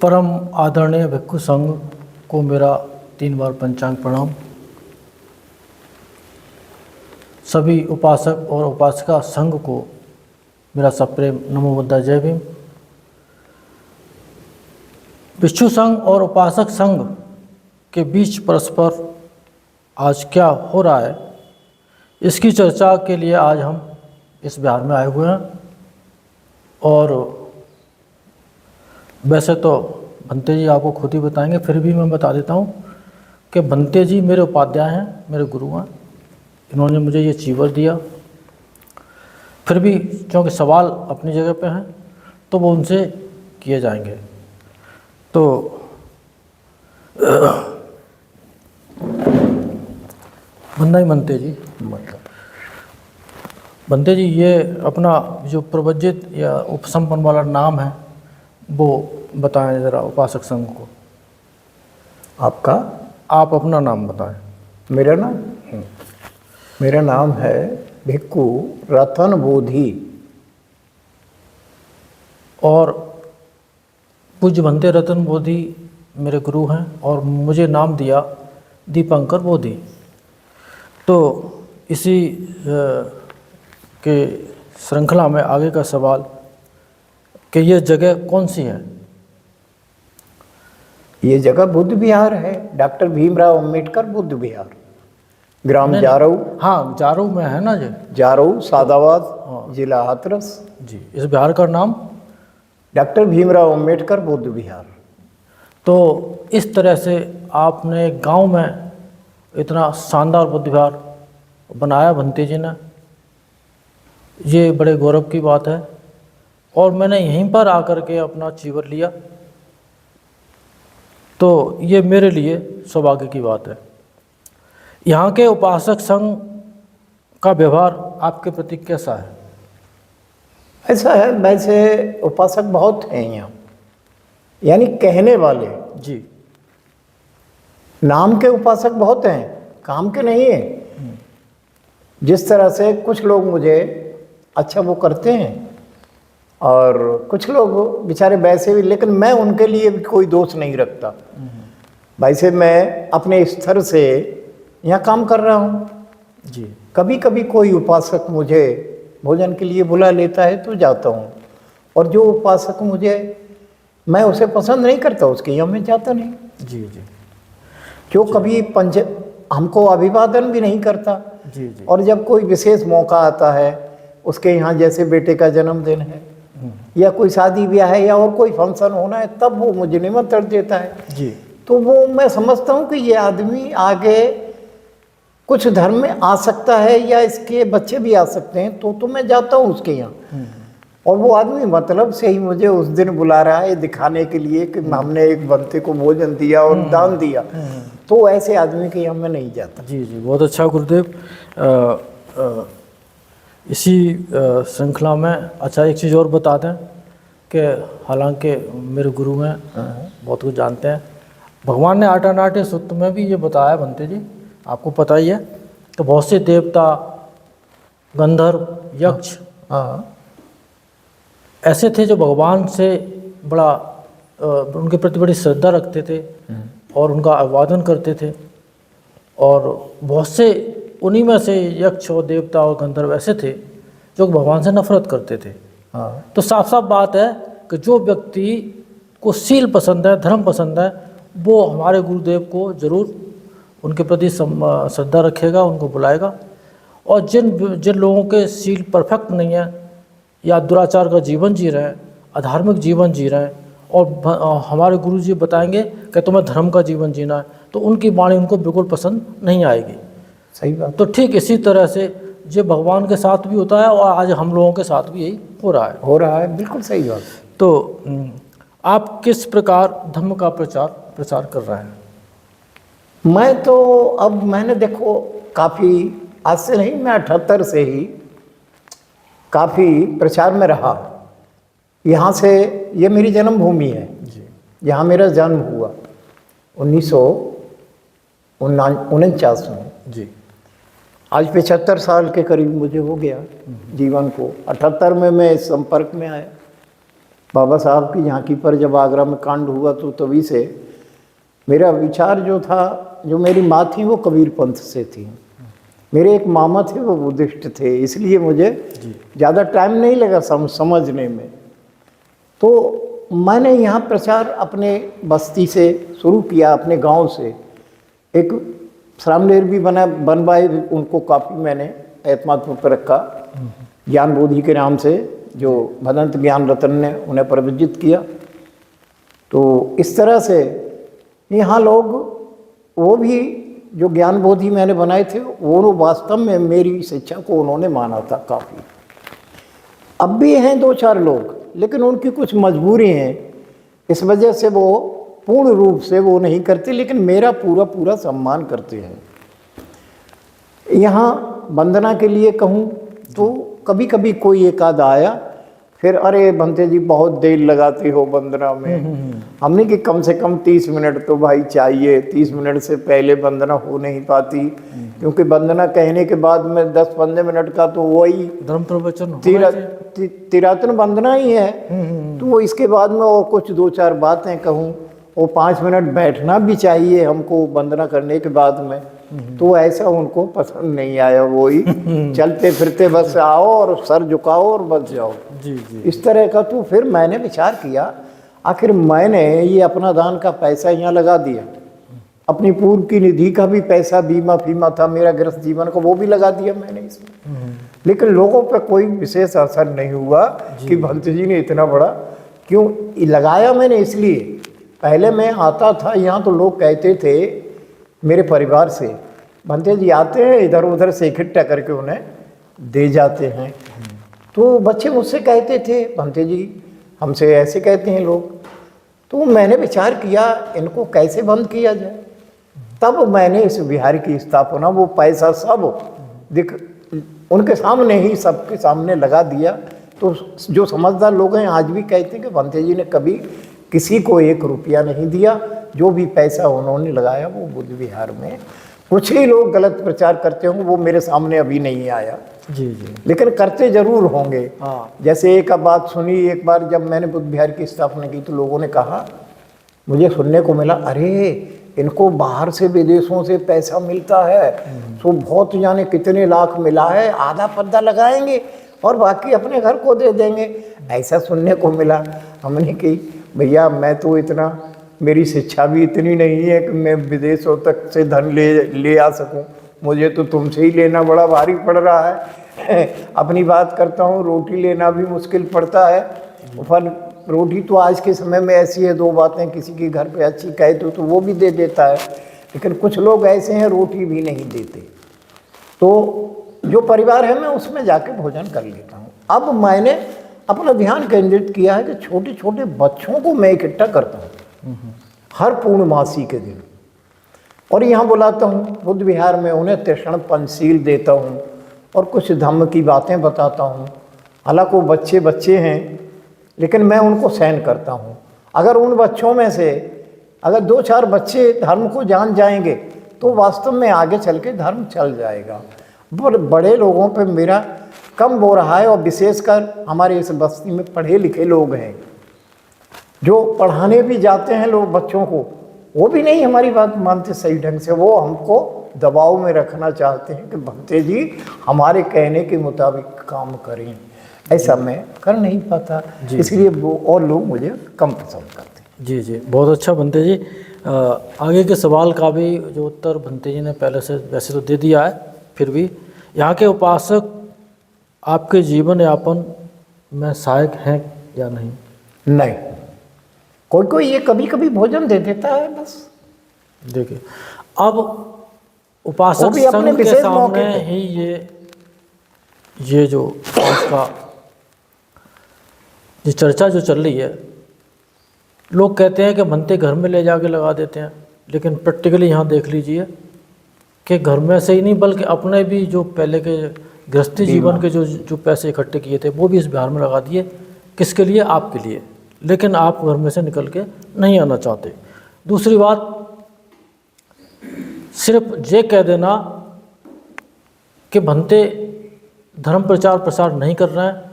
परम आदरणीय भिक्षु संघ को मेरा 3 बार पंचांग प्रणाम। सभी उपासक और उपासिका संघ को मेरा सप्रेम नमो बुद्धा जय भीम। भिक्षु संघ और उपासक संघ के बीच परस्पर आज क्या हो रहा है, इसकी चर्चा के लिए आज हम इस बिहार में आए हुए हैं। और वैसे तो भंते जी आपको खुद ही बताएंगे, फिर भी मैं बता देता हूँ कि भंते जी मेरे उपाध्याय हैं, मेरे गुरु हैं। इन्होंने मुझे ये चीवर दिया। फिर भी क्योंकि सवाल अपनी जगह पे हैं तो वो उनसे किए जाएंगे। तो बंदा भंते जी, भंते जी ये अपना जो प्रवजित या उपसंपन्न वाला नाम है वो बताएं ज़रा उपासक संघ को। आपका? आप अपना नाम बताएं। मेरा नाम? मेरा नाम है भिक्खु रतन बोधि। और पूज्य भंते रतन बोधि मेरे गुरु हैं और मुझे नाम दिया दीपंकर बोधि। तो इसी के श्रृंखला में आगे का सवाल कि ये जगह कौन सी है? ये जगह बुद्ध विहार है, डॉक्टर भीमराव अंबेडकर बुद्ध विहार, ग्राम जारऊ। हाँ, जारऊ में है ना जी? जारऊ, सादाबाद, जिला हाथरस जी। इस बिहार का नाम डॉक्टर भीमराव अंबेडकर बुद्ध विहार। तो इस तरह से आपने गांव में इतना शानदार बुद्ध विहार बनाया भंते जी ने, ये बड़े गौरव की बात है। और मैंने यहीं पर आकर के अपना चीवर लिया, तो ये मेरे लिए सौभाग्य की बात है। यहाँ के उपासक संघ का व्यवहार आपके प्रति कैसा है? ऐसा है, वैसे उपासक बहुत हैं यहाँ, यानी कहने वाले जी। नाम के उपासक बहुत हैं, काम के नहीं है। जिस तरह से कुछ लोग मुझे अच्छा वो करते हैं और कुछ लोग बेचारे वैसे भी, लेकिन मैं उनके लिए भी कोई दोष नहीं रखता। वैसे मैं अपने स्तर से यहाँ काम कर रहा हूँ जी। कभी कभी कोई उपासक मुझे भोजन के लिए बुला लेता है तो जाता हूँ, और जो उपासक मुझे मैं उसे पसंद नहीं करता उसके यहाँ मैं जाता नहीं। जी जी। जो कभी हमको अभिवादन भी नहीं करता। जी जी। और जब कोई विशेष मौका आता है उसके यहाँ, जैसे बेटे का जन्मदिन है या कोई शादी ब्याह है या और कोई फंक्शन होना है, तब वो मुझे निमंत्रण देता है जी। तो वो मैं समझता हूँ कि ये आदमी आगे कुछ धर्म में आ सकता है या इसके बच्चे भी आ सकते हैं, तो मैं जाता हूँ उसके यहाँ। और वो आदमी मतलब से ही मुझे उस दिन बुला रहा है दिखाने के लिए कि हमने एक बंते को भोजन दिया और दान दिया, तो ऐसे आदमी के यहाँ मैं नहीं जाता। जी जी, बहुत अच्छा गुरुदेव। इसी श्रृंखला में अच्छा एक चीज़ और बता दें कि हालांकि मेरे गुरु हैं, बहुत कुछ जानते हैं। भगवान ने आटानाटे सूत्र में भी ये बताया भंते जी, आपको पता ही है, तो बहुत से देवता, गंधर्व, यक्ष ऐसे थे जो भगवान से बड़ा उनके प्रति बड़ी श्रद्धा रखते थे और उनका अभिवादन करते थे। और बहुत से उन्हीं में से यक्ष और देवता और गंधर्व ऐसे थे जो भगवान से नफरत करते थे। तो साफ साफ बात है कि जो व्यक्ति को शील पसंद है, धर्म पसंद है, वो हमारे गुरुदेव को जरूर उनके प्रति श्रद्धा रखेगा, उनको बुलाएगा। और जिन लोगों के शील परफेक्ट नहीं है या दुराचार का जीवन जी रहे हैं, अधार्मिक जीवन जी रहे हैं, और हमारे गुरु जी बताएंगे कि तुम्हें धर्म का जीवन जीना है, तो उनकी वाणी उनको बिल्कुल पसंद नहीं आएगी। सही बात। तो ठीक इसी तरह से जो भगवान के साथ भी होता है और आज हम लोगों के साथ भी यही हो रहा है। बिल्कुल सही बात। तो आप किस प्रकार धर्म का प्रचार कर रहे हैं? मैं तो अब मैंने देखो काफ़ी आज से नहीं, मैं 78 से ही काफ़ी प्रचार में रहा। यहाँ से ये मेरी जन्मभूमि है जी, यहाँ मेरा जन्म हुआ 1949 में जी। आज 75 साल के करीब मुझे हो गया जीवन को। 78 में मैं इस संपर्क में आया बाबा साहब की झांकी पर जब आगरा में कांड हुआ तो तभी से मेरा विचार जो था, जो मेरी माँ थी वो कबीर पंथ से थी, मेरे एक मामा थे वो बुद्धिस्ट थे, इसलिए मुझे ज़्यादा टाइम नहीं लगा समझने में। तो मैंने यहाँ प्रचार अपने बस्ती से शुरू किया, अपने गांव से। एक श्रामलेर भी बनवाए, उनको काफ़ी मैंने एतमाद पर रखा, ज्ञान बोधि के नाम से, जो भदंत ज्ञान रतन ने उन्हें प्रवजित किया। तो इस तरह से यहाँ लोग, वो भी जो ज्ञान बोधि मैंने बनाए थे वो वास्तव में मेरी शिक्षा को उन्होंने माना था काफ़ी। अब भी हैं 2-4 लोग, लेकिन उनकी कुछ मजबूरी हैं, इस वजह से वो पूर्ण रूप से वो नहीं करते, लेकिन मेरा पूरा सम्मान करते हैं। यहाँ वंदना के लिए कहूँ तो कभी कभी कोई एक आध आया, फिर अरे भंते जी बहुत देर लगाते हो वंदना में। हमने कि कम से कम 30 मिनट तो भाई चाहिए, 30 मिनट से पहले वंदना हो नहीं पाती, क्योंकि वंदना कहने के बाद में 10-15 मिनट का तो वही धर्म प्रवचन तिरातन वंदना ही है। तो वो इसके बाद में और कुछ 2-4 बातें कहूँ, वो 5 मिनट बैठना भी चाहिए हमको वंदना करने के बाद में। तो ऐसा उनको पसंद नहीं आया, वो ही चलते फिरते बस आओ और सर झुकाओ और बस जाओ, जी। इस तरह का। तो फिर मैंने विचार किया, आखिर मैंने ये अपना दान का पैसा यहाँ लगा दिया, अपनी पूर्व की निधि का भी पैसा, बीमा फीमा था मेरा गृहस्थ जीवन का, वो भी लगा दिया मैंने इसमें, लेकिन लोगों पर कोई विशेष असर नहीं हुआ कि भक्त जी ने इतना बड़ा क्यों लगाया। मैंने इसलिए, पहले मैं आता था यहाँ तो लोग कहते थे मेरे परिवार से, भंते जी आते हैं इधर उधर से इकट्ठा करके उन्हें दे जाते हैं। तो बच्चे मुझसे कहते थे भंते जी हमसे ऐसे कहते हैं लोग। तो मैंने विचार किया इनको कैसे बंद किया जाए। तब मैंने इस विहार की स्थापना, वो पैसा सब उनके सामने ही, सबके सामने लगा दिया। तो जो समझदार लोग हैं आज भी कहते हैं कि भंते जी ने कभी किसी को 1 रुपया नहीं दिया, जो भी पैसा उन्होंने लगाया वो बुद्ध विहार में। कुछ ही लोग गलत प्रचार करते होंगे, वो मेरे सामने अभी नहीं आया, जी, लेकिन करते जरूर होंगे। जैसे एक बात सुनी, एक बार जब मैंने बुद्ध विहार की स्थापना की तो लोगों ने कहा, मुझे सुनने को मिला, अरे इनको बाहर से विदेशों से पैसा मिलता है, तो बहुत जाने कितने लाख मिला है, आधा पद्दा लगाएंगे और बाकी अपने घर को दे देंगे, ऐसा सुनने को मिला। हमने कि भैया मैं तो इतना, मेरी शिक्षा भी इतनी नहीं है कि मैं विदेशों तक से धन ले आ सकूं, मुझे तो तुमसे ही लेना बड़ा भारी पड़ रहा है। अपनी बात करता हूँ, रोटी लेना भी मुश्किल पड़ता है। पर रोटी तो आज के समय में ऐसी है, 2 बातें किसी के घर पे अच्छी कहे तो वो भी दे देता है, लेकिन कुछ लोग ऐसे हैं रोटी भी नहीं देते। तो जो परिवार है मैं उसमें जाके भोजन कर लेता हूँ। अब मैंने अपना ध्यान केंद्रित किया है कि छोटे छोटे बच्चों को मैं इकट्ठा करता हूँ हर पूर्णमासी के दिन, और यहाँ बुलाता हूँ बुद्ध विहार में, उन्हें तृष्ण पंचशील देता हूँ और कुछ धम्म की बातें बताता हूँ। हालांकि वो बच्चे हैं, लेकिन मैं उनको सहन करता हूँ। अगर उन बच्चों में से अगर 2-4 बच्चे धर्म को जान जाएंगे तो वास्तव में आगे चल के धर्म चल जाएगा। पर बड़े लोगों पे मेरा कम हो रहा है, और विशेषकर हमारे इस बस्ती में पढ़े लिखे लोग हैं जो पढ़ाने भी जाते हैं लोग बच्चों को, वो भी नहीं हमारी बात मानते सही ढंग से। वो हमको दबाव में रखना चाहते हैं कि भंते जी हमारे कहने के मुताबिक काम करें। ऐसा मैं कर नहीं पाता, इसलिए वो और लोग मुझे कम पसंद करते हैं। जी, बहुत अच्छा भंते जी। आगे के सवाल का भी जो उत्तर भंते जी ने पहले से वैसे तो दे दिया है, फिर भी यहाँ के उपासक आपके जीवन यापन में सहायक हैं या नहीं? नहीं, कोई ये कभी कभी भोजन दे देता है बस। देखिए, अब उपासक संघ के सामने ही ये जो इसका ये चर्चा जो चल रही है, लोग कहते हैं कि भंते घर में ले जाके लगा देते हैं, लेकिन प्रैक्टिकली यहाँ देख लीजिए कि घर में से ही नहीं बल्कि अपने भी जो पहले के गृहस्थी जीवन के जो पैसे इकट्ठे किए थे वो भी इस बिहार में लगा दिए। किसके लिए? आपके लिए। लेकिन आप घर में से निकल के नहीं आना चाहते। दूसरी बात, सिर्फ ये कह देना कि भंते धर्म प्रचार प्रसार नहीं कर रहे हैं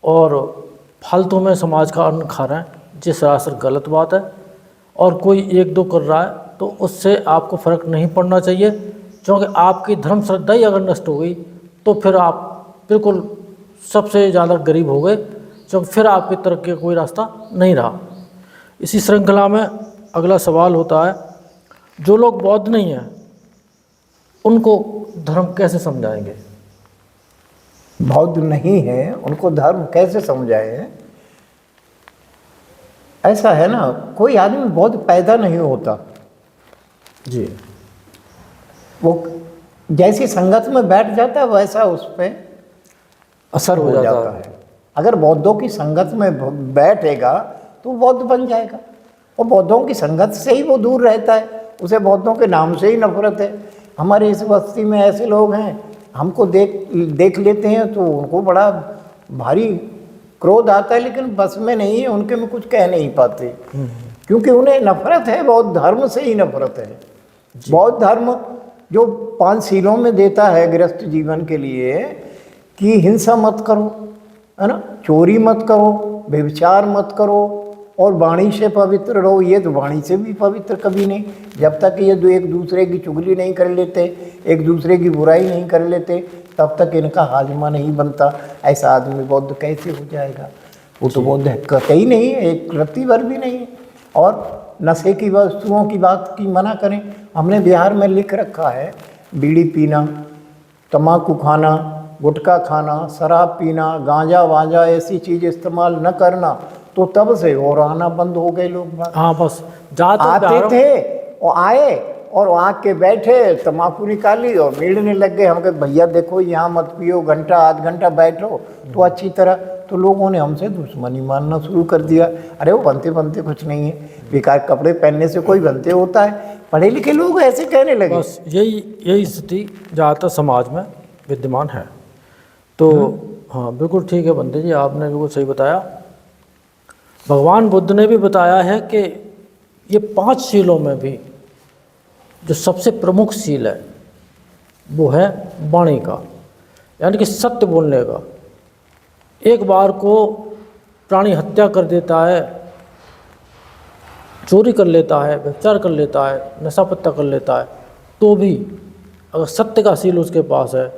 और फालतू में समाज का अन्न खा रहे हैं, ये सरासर गलत बात है। और कोई एक दो कर रहा है तो उससे आपको फ़र्क नहीं पड़ना चाहिए, क्योंकि आपकी धर्म श्रद्धा ही अगर नष्ट हो गई तो फिर आप बिल्कुल सबसे ज़्यादा गरीब हो गए, क्योंकि फिर आपकी तरक्की का कोई रास्ता नहीं रहा। इसी श्रृंखला में अगला सवाल होता है, जो लोग बौद्ध नहीं हैं उनको धर्म कैसे समझाएंगे? बौद्ध नहीं है उनको धर्म कैसे समझाए? ऐसा है ना, कोई आदमी बौद्ध पैदा नहीं होता, जी, वो जैसी संगत में बैठ जाता है वैसा उस पर असर हो जाता है। अगर बौद्धों की संगत में बैठेगा तो बौद्ध बन जाएगा, और बौद्धों की संगत से ही वो दूर रहता है, उसे बौद्धों के नाम से ही नफरत है। हमारे इस बस्ती में ऐसे लोग हैं, हमको देख लेते हैं तो उनको बड़ा भारी क्रोध आता है, लेकिन बस में नहीं है, उनके में कुछ कह नहीं पाते, क्योंकि उन्हें नफरत है, बौद्ध धर्म से ही नफरत है। बौद्ध धर्म जो 5 शीलों में देता है गृहस्थ जीवन के लिए कि हिंसा मत करो, है ना, चोरी मत करो, व्यभिचार मत करो, और वाणी से पवित्र रहो। ये तो वाणी से भी पवित्र कभी नहीं, जब तक ये दो एक दूसरे की चुगली नहीं कर लेते, एक दूसरे की बुराई नहीं कर लेते, तब तक इनका हाजमा नहीं बनता। ऐसा आदमी बौद्ध कैसे हो जाएगा? वो तो बौद्ध कतई नहीं है, एक रत्ती भर भी नहीं है। और नशे की वस्तुओं की बात की मना करें, हमने बिहार में लिख रखा है, बीड़ी पीना, तम्बाकू खाना, गुटखा खाना, शराब पीना, गांजा वांजा ऐसी चीज़ इस्तेमाल न करना, तो तब से और आना बंद हो गए लोग। हाँ, बस आते थे और आए और आके बैठे, तम्बाकू निकाली और बीड़ने लग गए। हम कहे भैया देखो यहाँ मत पियो, घंटा आध घंटा बैठो तो अच्छी तरह। तो लोगों ने हमसे दुश्मनी मानना शुरू कर दिया। अरे वो बनते बनते कुछ नहीं है, बेकार कपड़े पहनने से कोई बनते होता है, पढ़े लिखे लोग ऐसे कहने लगे। बस यही स्थिति ज़्यादातर समाज में विद्यमान है। तो हाँ, बिल्कुल ठीक है बंदे जी, आपने बिल्कुल सही बताया। भगवान बुद्ध ने भी बताया है कि ये 5 शीलों में भी जो सबसे प्रमुख शील है वो है वाणी का, यानी कि सत्य बोलने का। एक बार को प्राणी हत्या कर देता है, चोरी कर लेता है, व्यभिचार कर लेता है, नशा पत्ता कर लेता है, तो भी अगर सत्य का शील उसके पास है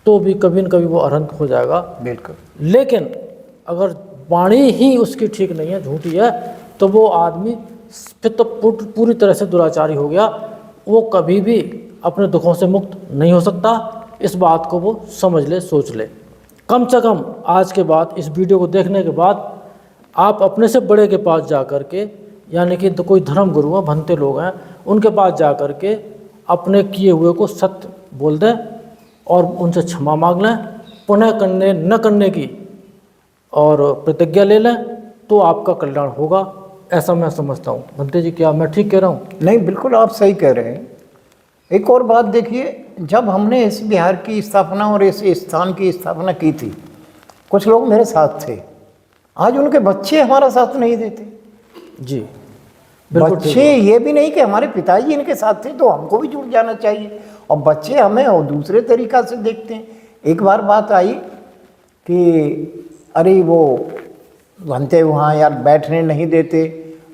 तो भी कभी न कभी वो अरहंत हो जाएगा। बिल्कुल। लेकिन अगर वाणी ही उसकी ठीक नहीं है, झूठी है, तो वो आदमी फिर तो पूरी तरह से दुराचारी हो गया। वो कभी भी अपने दुखों से मुक्त नहीं हो सकता। इस बात को वो समझ ले, सोच ले। कम से कम आज के बाद, इस वीडियो को देखने के बाद, आप अपने से बड़े के पास जा कर के, यानी कि तो कोई धर्म गुरु हैं, भंते लोग हैं, उनके पास जा कर के अपने किए हुए को सत्य बोल दें और उनसे क्षमा मांग लें, पुनः करने न करने की और प्रतिज्ञा ले लें, तो आपका कल्याण होगा, ऐसा मैं समझता हूँ। भंते जी, क्या मैं ठीक कह रहा हूँ? नहीं, बिल्कुल आप सही कह रहे हैं। एक और बात देखिए, जब हमने इस बिहार की स्थापना और इस स्थान की स्थापना की थी, कुछ लोग मेरे साथ थे। आज उनके बच्चे हमारा साथ नहीं देते। जी, बच्चे ये भी नहीं कि हमारे पिताजी इनके साथ थे तो हमको भी जुड़ जाना चाहिए, और बच्चे हमें और दूसरे तरीका से देखते हैं। एक बार बात आई कि अरे वो बनते वहाँ यार बैठने नहीं देते,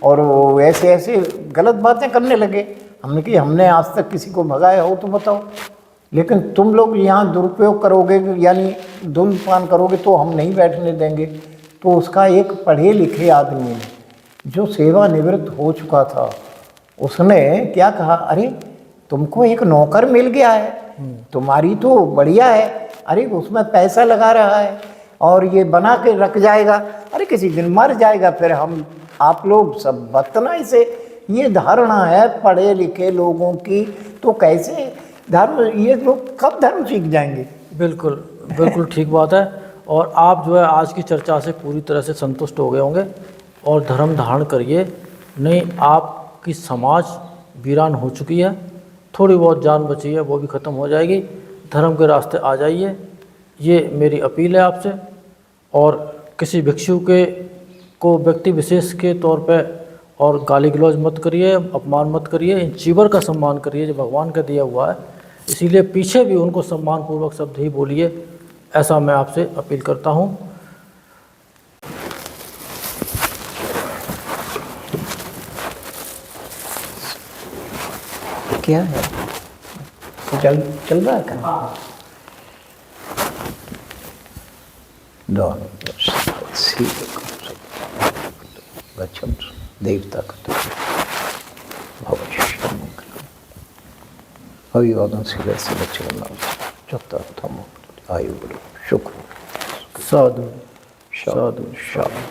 और वो ऐसे ऐसे गलत बातें करने लगे। हमने कि हमने आज तक किसी को भगाया हो तो बताओ, लेकिन तुम लोग यहाँ दुरुपयोग करोगे, यानी धूम्रपान करोगे तो हम नहीं बैठने देंगे। तो उसका एक पढ़े लिखे आदमी ने, जो सेवानिवृत्त हो चुका था, उसने क्या कहा, अरे तुमको एक नौकर मिल गया है, तुम्हारी तो बढ़िया है, अरे उसमें पैसा लगा रहा है और ये बना के रख जाएगा, अरे किसी दिन मर जाएगा, फिर हम आप लोग सब बतना से। ये धारणा है पढ़े लिखे लोगों की, तो कैसे धर्म, ये लोग कब धर्म सीख जाएंगे? बिल्कुल बिल्कुल ठीक बात है। और आप जो है आज की चर्चा से पूरी तरह से संतुष्ट हो गए होंगे और धर्म धारण करिए, नहीं आपकी समाज वीरान हो चुकी है, थोड़ी बहुत जान बची है वो भी ख़त्म हो जाएगी। धर्म के रास्ते आ जाइए, ये मेरी अपील है आपसे। और किसी भिक्षु को व्यक्ति विशेष के तौर पे और गाली गलौज मत करिए, अपमान मत करिए, इन चीवर का सम्मान करिए जो भगवान का दिया हुआ है। इसीलिए पीछे भी उनको सम्मानपूर्वक शब्द ही बोलिए, ऐसा मैं आपसे अपील करता हूँ। क्या है? चल रहा है क्या? दान गच्छं देवता का भविष्य अभिवादन से बच्चों चतुर्थम आयु सुख साधु साधु साधु।